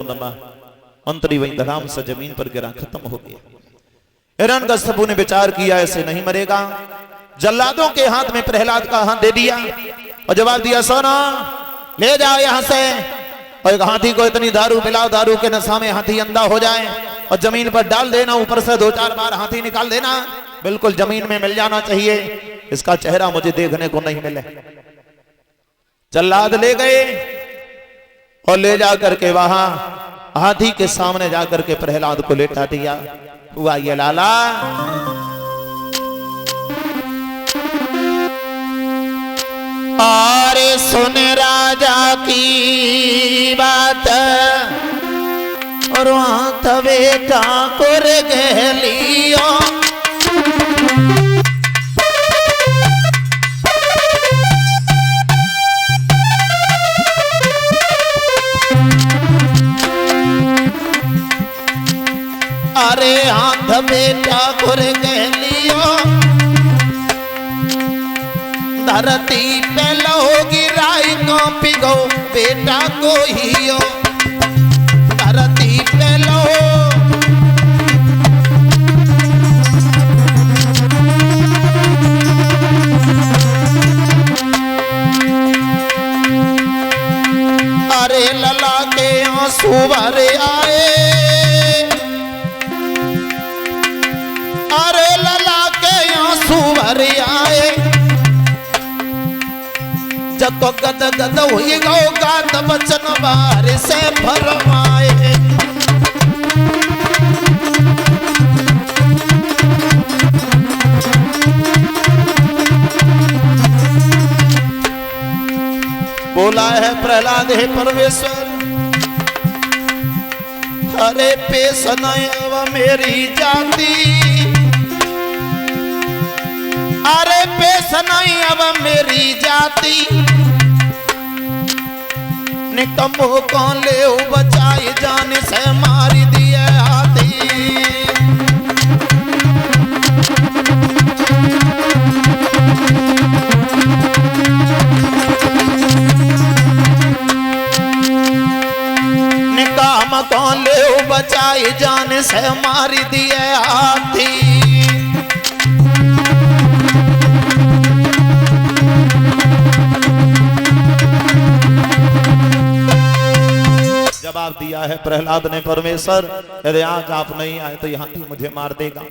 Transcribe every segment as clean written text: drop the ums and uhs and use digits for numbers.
मंत्री वहीं धड़ाम से जमीन पर गिरा, खत्म हो गया। हिरण्यकश्यप ने विचार किया ऐसे नहीं मरेगा। जल्लादों के हाथ में प्रहलाद का हाथ दे दिया और जवाब दिया, सोना ले जाओ यहां से और एक हाथी को इतनी दारू पिलाओ, दारू के नशा में हाथी अंधा हो जाए और जमीन पर डाल देना, ऊपर से 2-4 बार हाथी निकाल देना, बिल्कुल जमीन में मिल जाना चाहिए, इसका चेहरा मुझे देखने को नहीं मिले। जल्लाद ले गए और ले जाकर के वहां हाथी के सामने जाकर के प्रहलाद को लेटा दिया। हुआ ये लाला, अरे सुन राजा की बात और हाथ बेटा कर गहलियो, अरे हाथ बेटा कर गहलियो, धरती पे लोगी राई को पिगो बेटा को हियो, धरती पे लो अरे लला के आंसू भरे आए, अरे लला के आंसू भरे आए, जब तो गद गद हुई गौगा तब वचन बार से भरवाए, बोला है प्रहलाद, हे परमेश्वर अरे पेश नहीं अब मेरी जाति, अरे पेश नहीं अब मेरी जाति, निकम्मो कौन ले बचाई जान से मारी दिए हाथी, निकाम कौन ले बचाई जान से मारी दिए हाथी। जवाब दिया है प्रहलाद ने, परमेश्वर यदि आज आप नहीं आए तो यहाँ हाथी मुझे मार देगा।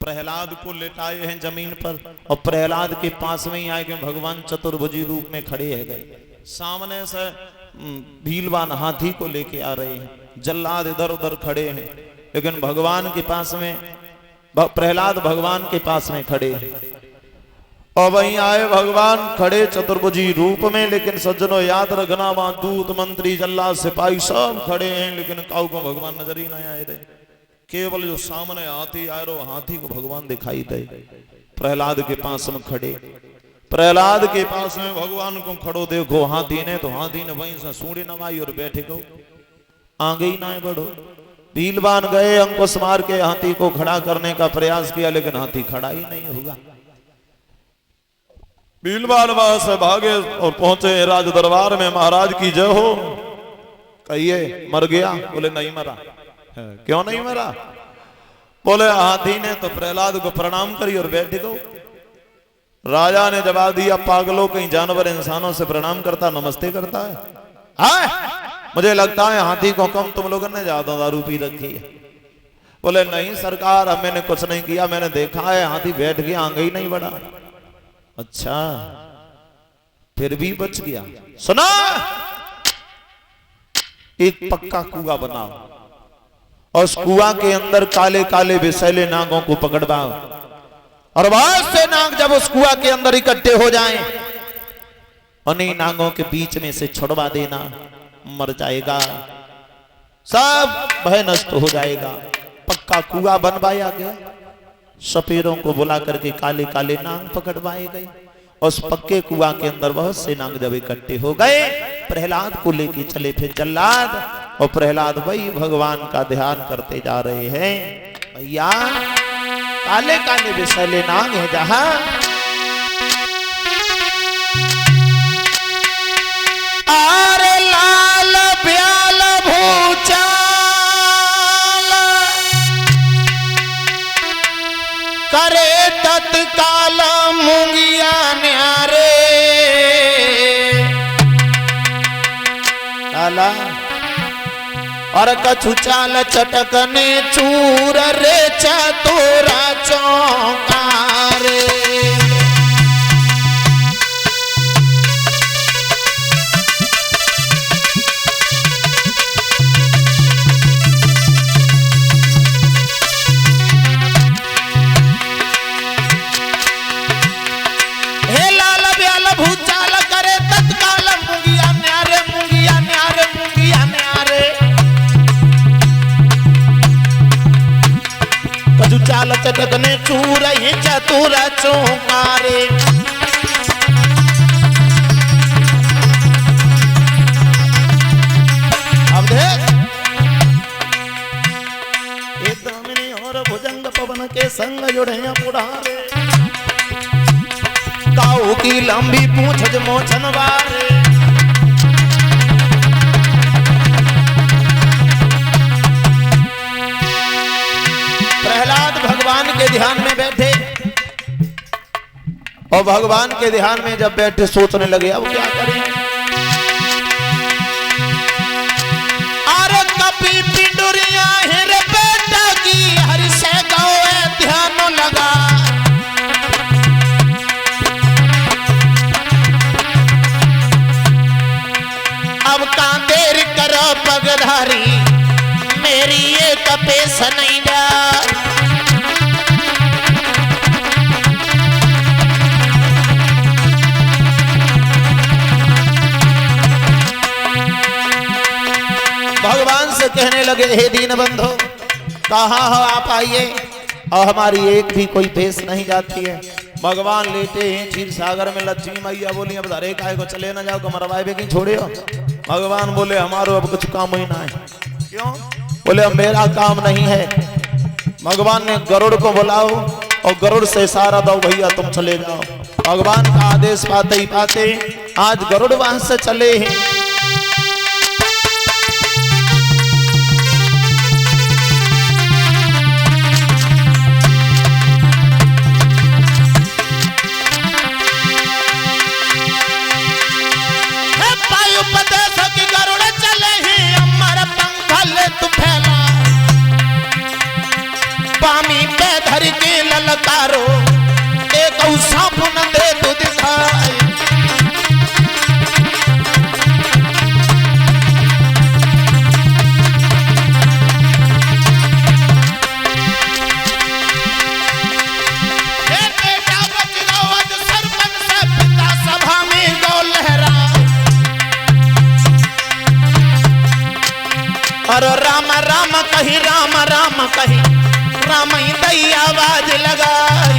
प्रहलाद को लेटाए हैं जमीन पर और प्रहलाद के पास में ही आए कि भगवान चतुर्भुजी रूप में खड़े है गए, सामने से भीलवान हाथी को लेके आ रहे हैं, जल्लाद इधर उधर खड़े हैं, लेकिन भगवान के पास में प्रहलाद भगवान के पास में खड़े हैं और वहीं आए भगवान खड़े चतुर्भुजी रूप में, लेकिन सज्जनों याद रखना वहां दूत मंत्री जल्लाद सिपाही सब खड़े हैं, लेकिन काऊ को भगवान नजर ही नहीं आए थे, केवल जो सामने हाथी आए रो हाथी को भगवान दिखाई दे। प्रहलाद के पास में खड़े, प्रहलाद के पास में भगवान को खड़ो देखो हाथी ने, तो हाथी ने वहीं से सूढ़ी नवाई और बैठे को आगे ही ना बढ़ो। भीलवान गए, अंकुश मार के हाथी को खड़ा करने का प्रयास किया, लेकिन हाथी खड़ा ही नहीं हुआ। भीलवान वहां से भागे और पहुंचे राज दरबार में, महाराज की जय हो। कहिए मर गया? बोले नहीं मरा। क्यों नहीं मरा? बोले हाथी ने तो प्रहलाद को प्रणाम करी और बैठ गो। राजा ने जवाब दिया, पागलों कहीं जानवर इंसानों से प्रणाम करता नमस्ते करता है? हाँ? मुझे लगता है हाथी को कम तुम लोगों ने ज्यादा दारू पी रखी है। बोले नहीं सरकार, अब मैंने कुछ नहीं किया, मैंने देखा है हाथी बैठ गया आगे ही नहीं बढ़ा। अच्छा फिर भी बच गया। सुना, एक पक्का कुआं बनाओ और उस कुआं के अंदर काले काले विषैले नागों को पकड़वाओ और बहुत से नाग जब उस कुआं के अंदर इकट्ठे हो जाएं, उन्हीं नागों के बीच में से छुड़वा देना, मर जाएगा, सब भय नष्ट हो जाएगा। पक्का कुआं बनवाया गया, सपेरों को बुला करके काले काले नाग पकड़वाए गए। उस पक्के कुआं के अंदर बहुत से नाग जब इकट्ठे हो गए, प्रहलाद को लेके चले फिर जल्लाद, और प्रहलाद वही भगवान का ध्यान करते जा रहे हैं। भैया काले काले विषैले नाग है जहां, आरे लाल ब्याल भूचा तत्काल मूंगिया न्यारे लाला और कछु चाल चटकने चूर रे चतुरा चौकारे। चाल चटकने चूर ही चतुर चौकारे। अब देख दामिनी और भुजंग पवन के संग जुड़े पुढ़ारे। काऊ की लंबी पूंछ मोछन वारे। प्रहलाद भगवान के ध्यान में बैठे और भगवान के ध्यान में जब बैठे सोचने लगे अब क्या करें। अरे कपी पिंडुरिया हिर बेटा की हरि से गए ध्यान लगा। अब कांदेर करो पगधारी मेरी ये कपेस नहीं जा। भगवान से कहने लगे हे दीन बंधो कहाँ हो आप आइए और हमारी एक भी कोई पेश नहीं जाती है। भगवान लेटे हैं क्षीर सागर में। लक्ष्मी मैया बोली अब धरे काय को चले ना जाओ कमरवाए भी छोड़े हो। भगवान बोले हमारो अब कुछ काम ही ना है। क्यों? बोले अब मेरा काम नहीं है। भगवान ने गरुड़ को बुलाओ और गरुड़ से इशारा दो भैया तुम चले जाओ। भगवान का आदेश पाते ही पाते आज गरुड़ वहां से चले हैं। पामी पे धर के ललकारो एक सांप न दे तो दिखाई। बेटा बच गो आज सरपंच से पिता सभा में गौ लहरा। और राम राम कही राम राम कही रामई दई आवाज लगाई।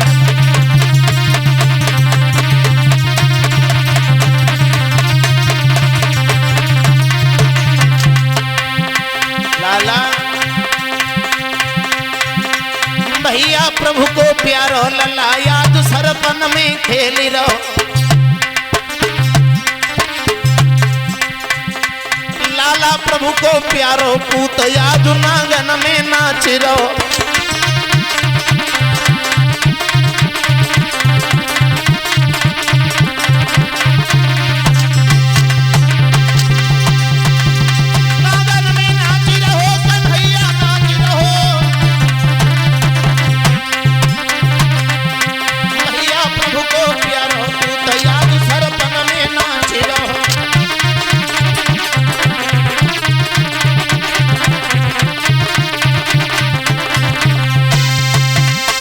लाला भैया प्रभु को प्यारो लला याद सरपन में खेल रहो। लाला प्रभु को प्यारो पूत याद नागन में नाच रहो।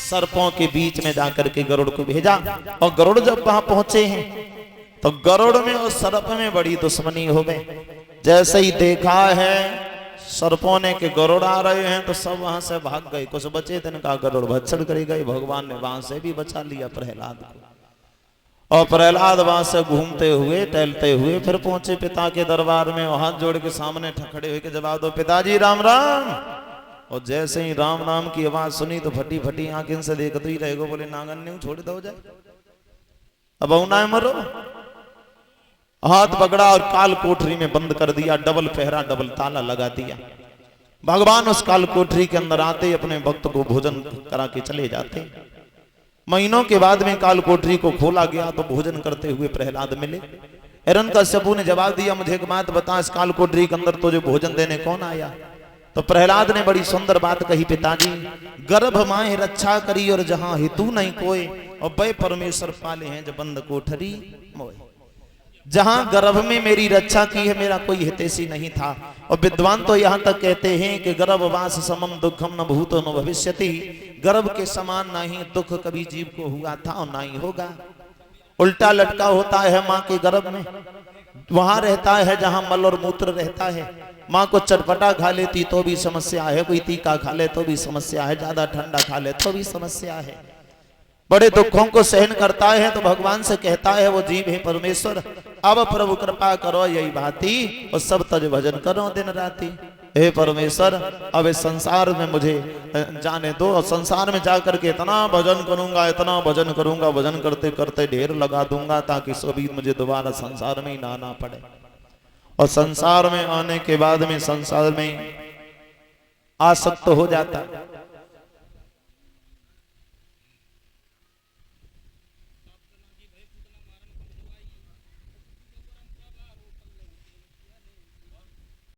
सर्पों के बीच में जाकर के गरुड़ को भेजा और गरुड़ जब वहां पहुंचे हैं तो गरुड़ में और सर्प में बड़ी दुश्मनी हो गई। जैसे ही देखा है सर्पों ने के गरुड़ आ रहे हैं तो सब वहां से भाग गए। कुछ बचे थे इनका गरुड़ भक्षण कर गए। भगवान ने वहां से भी बचा लिया प्रहलाद को। और प्रहलाद वहां से घूमते हुए टहलते हुए फिर पहुंचे पिता के दरबार में। हाथ जोड़ के सामने खड़े हुए के जवाब दो पिताजी राम राम। और जैसे ही राम नाम की आवाज सुनी तो फटी फटी आंखें से देखते ही रहेगो। बोले नागन ने छोड़ दो जाए अब ना मरो। हाथ पकड़ा और काल कोठरी में बंद कर दिया। डबल पहरा डबल ताला लगा दिया। भगवान उस काल कोठरी के अंदर आते अपने भक्त को भोजन करा के चले जाते। महीनों के बाद में काल कोठरी को खोला गया तो भोजन करते हुए प्रहलाद मिले। हिरण्यकश्यपु ने जवाब दिया, मुझे एक बात बता, इस काल कोठरी के अंदर तुझे भोजन देने कौन आया? तो प्रहलाद ने बड़ी सुंदर बात कही, पिताजी गर्भ माए रक्षा करी और जहां हेतु नहीं कोई, और वह परमेश्वर पाले हैं जब बंद कोठरी मोए। जहां गर्भ में मेरी रक्षा की है मेरा कोई हितैषी नहीं था। और विद्वान तो यहाँ तक कहते हैं कि गर्भवास समम दुखम न भूतो न भविष्यति, गर्भ के समान नहीं दुख कभी जीव को हुआ था और ना ही होगा। उल्टा लटका होता है माँ के गर्भ में, वहां रहता है जहां मल और मूत्र रहता है। माँ को चटपटा खा लेती तो भी समस्या है, कोई तीखा खा ले तो भी समस्या है, ज्यादा ठंडा खा ले तो भी समस्या है। बड़े दुखों को सहन करता है तो भगवान से कहता है वो जीव है परमेश्वर, अब प्रभु कृपा करो यही बाती, और सब तज भजन करो दिन राती। हे परमेश्वर अब इस संसार में मुझे जाने दो, और संसार में जाकर के इतना भजन करूंगा, इतना भजन करूंगा, भजन करते करते ढेर लगा दूंगा ताकि कभी मुझे दोबारा संसार में ही ना आना पड़े। और संसार में आने के बाद में संसार में आसक्त हो जाता,